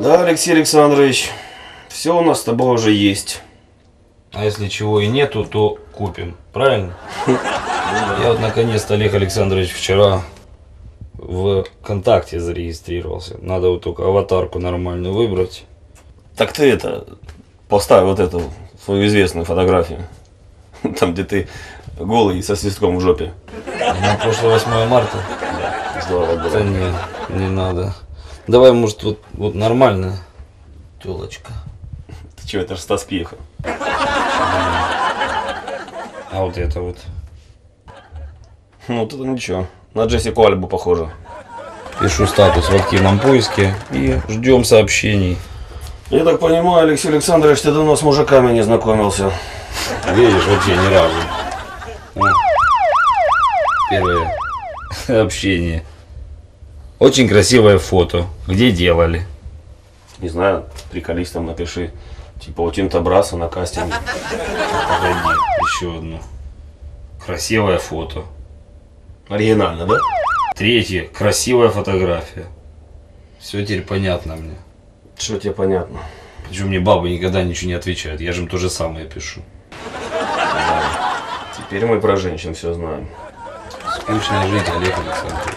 Да, Алексей Александрович, все у нас с тобой уже есть. А если чего и нету, то купим. Правильно? Я вот наконец-то, Олег Александрович, вчера в ВКонтакте зарегистрировался. Надо вот только аватарку нормальную выбрать. Так ты это, поставь вот эту свою известную фотографию. Там, где ты голый и со свистком в жопе. На прошлое 8 марта? Здорово было. Да не надо. Давай, может, вот нормальная тёлочка. Ты че, это ж Стас Пьеха. А вот это вот. Ну, тут ничего. На Джессику Альбу похоже. Пишу статус в активном поиске и ждем сообщений. Я так понимаю, Алексей Александрович, ты давно с мужиками не знакомился. Видишь, вообще ни разу. Первое общение. Очень красивое фото. Где делали? Не знаю, приколистам напиши. Типа у Тинта Браса на кастинге. Погоди, еще одно. Красивое фото. Оригинально, да? Третье. Красивая фотография. Все теперь понятно мне. Что тебе понятно? Причем мне бабы никогда ничего не отвечают. Я же им то же самое пишу. Теперь мы про женщин все знаем. Скучная жизнь, Олег Александрович.